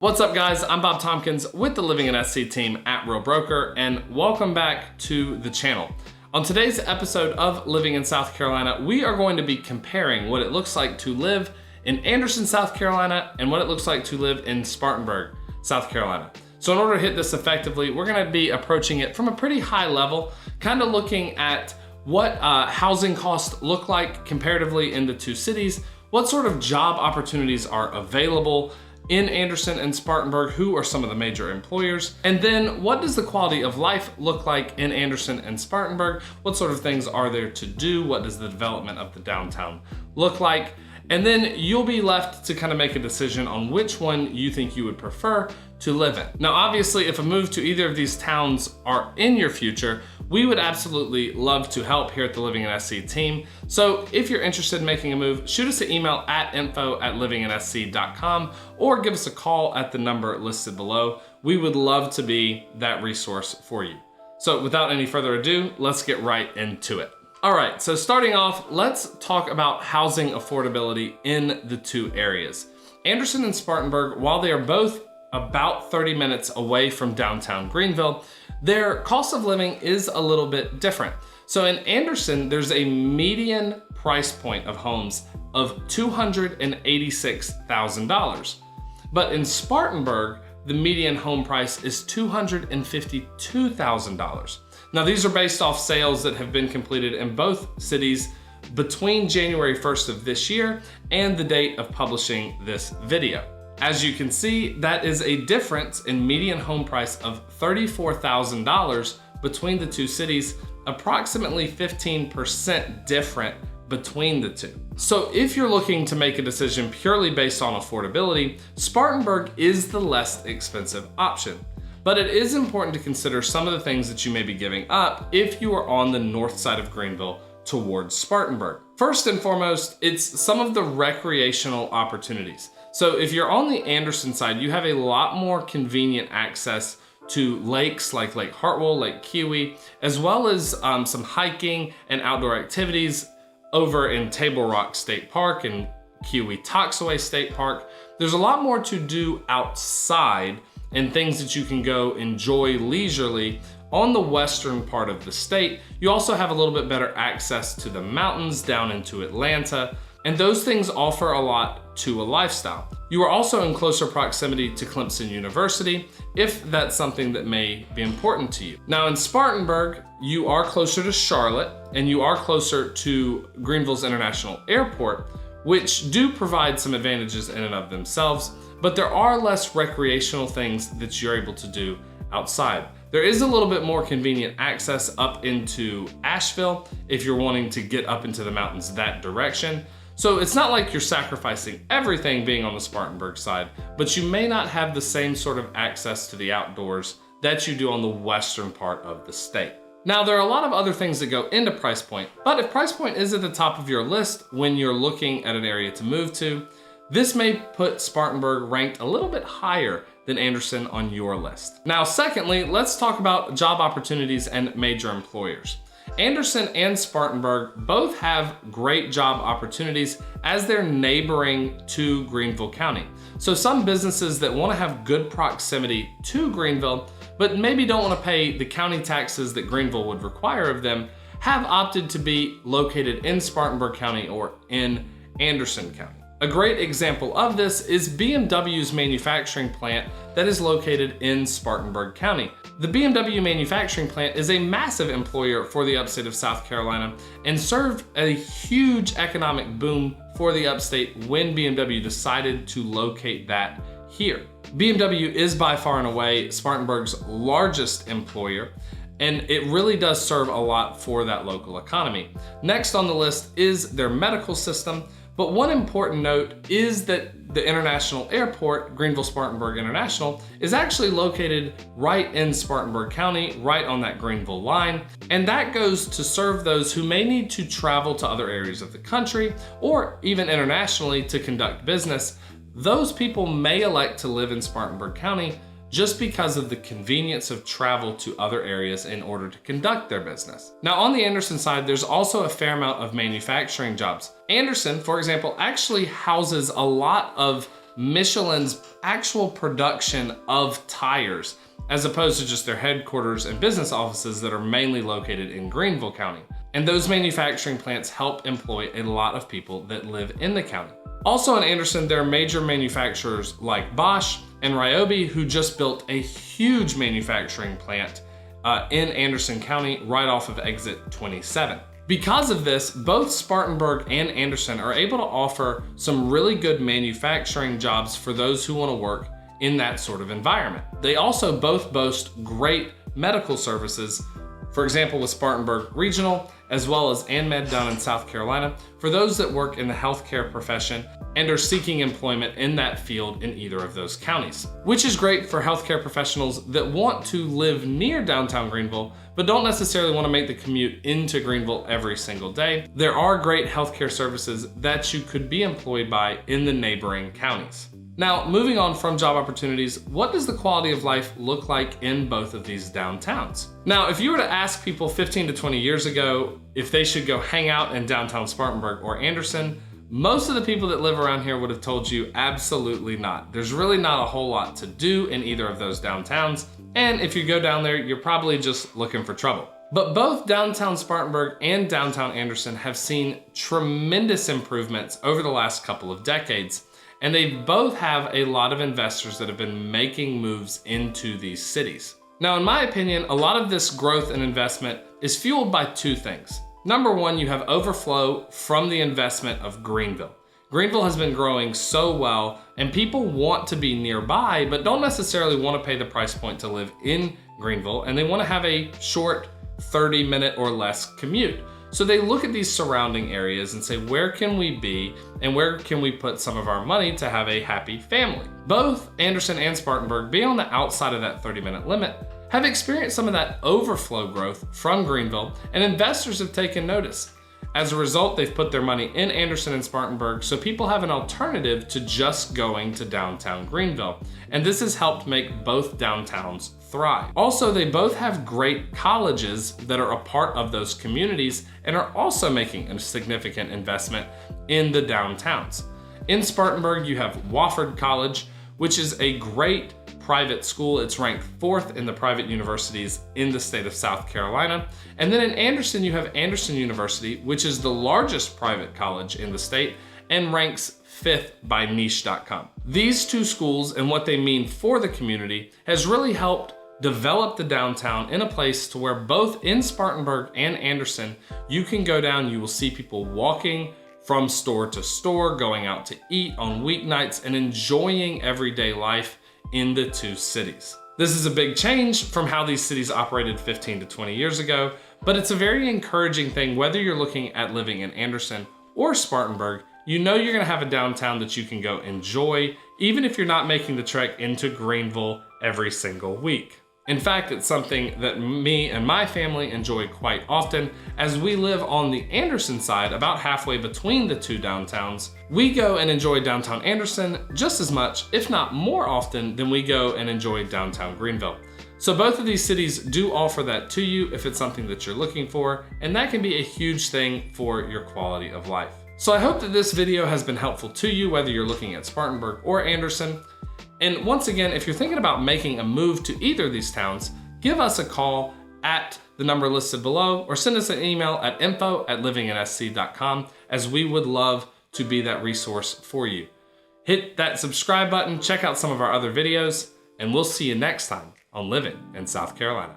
What's up, guys? I'm Bob Tompkins with the Living in SC team at Real Broker, and welcome back to the channel. On today's episode of Living in South Carolina, we are going to be comparing what it looks like to live in Anderson, South Carolina, and what it looks like to live in Spartanburg, South Carolina. So in order to hit this effectively, we're gonna be approaching it from a pretty high level, kind of looking at what housing costs look like comparatively in the two cities, what sort of job opportunities are available in Anderson and Spartanburg, who are some of the major employers, and then what does the quality of life look like in Anderson and Spartanburg? What sort of things are there to do? What does the development of the downtown look like? And then you'll be left to kind of make a decision on which one you think you would prefer to live in. Now, obviously, if a move to either of these towns are in your future, we would absolutely love to help here at the Living in SC team. So if you're interested in making a move, shoot us an email at info@livinginsc.com or give us a call at the number listed below. We would love to be that resource for you. So without any further ado, let's get right into it. All right, so starting off, let's talk about housing affordability in the two areas. Anderson and Spartanburg, while they are both about 30 minutes away from downtown Greenville, their cost of living is a little bit different. So in Anderson, there's a median price point of homes of $286,000. But in Spartanburg, the median home price is $252,000. Now, these are based off sales that have been completed in both cities between January 1st of this year and the date of publishing this video. As you can see, that is a difference in median home price of $34,000 between the two cities, approximately 15% different between the two. So if you're looking to make a decision purely based on affordability, Spartanburg is the less expensive option. But it is important to consider some of the things that you may be giving up if you are on the north side of Greenville towards Spartanburg. First and foremost, it's some of the recreational opportunities. So if you're on the Anderson side, you have a lot more convenient access to lakes like Lake Hartwell, Lake Kiwi, as well as some hiking and outdoor activities over in Table Rock State Park and Kiwi Toxaway State Park. There's a lot more to do outside and things that you can go enjoy leisurely on the western part of the state. You also have a little bit better access to the mountains down into Atlanta, and those things offer a lot to a lifestyle. You are also in closer proximity to Clemson University, if that's something that may be important to you. Now in Spartanburg, you are closer to Charlotte, and you are closer to Greenville's International Airport, which do provide some advantages in and of themselves, but there are less recreational things that you're able to do outside. There is a little bit more convenient access up into Asheville if you're wanting to get up into the mountains that direction. So it's not like you're sacrificing everything being on the Spartanburg side, but you may not have the same sort of access to the outdoors that you do on the western part of the state. Now, there are a lot of other things that go into price point, but if price point is at the top of your list when you're looking at an area to move to, this may put Spartanburg ranked a little bit higher than Anderson on your list. Now, secondly, let's talk about job opportunities and major employers. Anderson and Spartanburg both have great job opportunities as they're neighboring to Greenville County. So some businesses that want to have good proximity to Greenville, but maybe don't want to pay the county taxes that Greenville would require of them, have opted to be located in Spartanburg County or in Anderson County. A great example of this is BMW's manufacturing plant that is located in Spartanburg County. The BMW manufacturing plant is a massive employer for the upstate of South Carolina and served a huge economic boom for the upstate when BMW decided to locate that here. BMW is by far and away Spartanburg's largest employer, and it really does serve a lot for that local economy. Next on the list is their medical system. But one important note is that the international airport, Greenville Spartanburg International, is actually located right in Spartanburg County, right on that Greenville line. And that goes to serve those who may need to travel to other areas of the country or even internationally to conduct business. Those people may elect to live in Spartanburg County just because of the convenience of travel to other areas in order to conduct their business. Now on the Anderson side, there's also a fair amount of manufacturing jobs. Anderson, for example, actually houses a lot of Michelin's actual production of tires, as opposed to just their headquarters and business offices that are mainly located in Greenville County. And those manufacturing plants help employ a lot of people that live in the county. Also in Anderson, there are major manufacturers like Bosch and Ryobi, who just built a huge manufacturing plant in Anderson County right off of exit 27. Because of this, both Spartanburg and Anderson are able to offer some really good manufacturing jobs for those who want to work in that sort of environment. They also both boast great medical services, for example with Spartanburg Regional, as well as ANMED down in South Carolina, for those that work in the healthcare profession and are seeking employment in that field in either of those counties. Which is great for healthcare professionals that want to live near downtown Greenville, but don't necessarily want to make the commute into Greenville every single day. There are great healthcare services that you could be employed by in the neighboring counties. Now, moving on from job opportunities, what does the quality of life look like in both of these downtowns? Now, if you were to ask people 15 to 20 years ago if they should go hang out in downtown Spartanburg or Anderson, most of the people that live around here would have told you absolutely not. There's really not a whole lot to do in either of those downtowns, and if you go down there, you're probably just looking for trouble. But both downtown Spartanburg and downtown Anderson have seen tremendous improvements over the last couple of decades. And they both have a lot of investors that have been making moves into these cities. Now, in my opinion, a lot of this growth and investment is fueled by two things. Number one, you have overflow from the investment of Greenville. Greenville has been growing so well, and people want to be nearby, but don't necessarily want to pay the price point to live in Greenville, and they want to have a short 30-minute or less commute. So they look at these surrounding areas and say, where can we be and where can we put some of our money to have a happy family? Both Anderson and Spartanburg, being on the outside of that 30-minute limit, have experienced some of that overflow growth from Greenville, and investors have taken notice. As a result, they've put their money in Anderson and Spartanburg, so people have an alternative to just going to downtown Greenville. And this has helped make both downtowns thrive. Also, they both have great colleges that are a part of those communities and are also making a significant investment in the downtowns. In Spartanburg, you have Wofford College, which is a great private school. It's ranked 4th in the private universities in the state of South Carolina. And then in Anderson, you have Anderson University, which is the largest private college in the state and ranks 5th by niche.com. These two schools and what they mean for the community has really helped develop the downtown in a place to where both in Spartanburg and Anderson, you can go down, you will see people walking from store to store, going out to eat on weeknights and enjoying everyday life in the two cities. This is a big change from how these cities operated 15 to 20 years ago, but it's a very encouraging thing whether you're looking at living in Anderson or Spartanburg. You know you're gonna have a downtown that you can go enjoy, even if you're not making the trek into Greenville every single week. In fact, it's something that me and my family enjoy quite often. As we live on the Anderson side, about halfway between the two downtowns, we go and enjoy downtown Anderson just as much, if not more often, than we go and enjoy downtown Greenville. So both of these cities do offer that to you if it's something that you're looking for, and that can be a huge thing for your quality of life. So I hope that this video has been helpful to you, whether you're looking at Spartanburg or Anderson. And once again, if you're thinking about making a move to either of these towns, give us a call at the number listed below or send us an email at info@livinginsc.com, as we would love to be that resource for you. Hit that subscribe button, check out some of our other videos, and we'll see you next time on Living in South Carolina.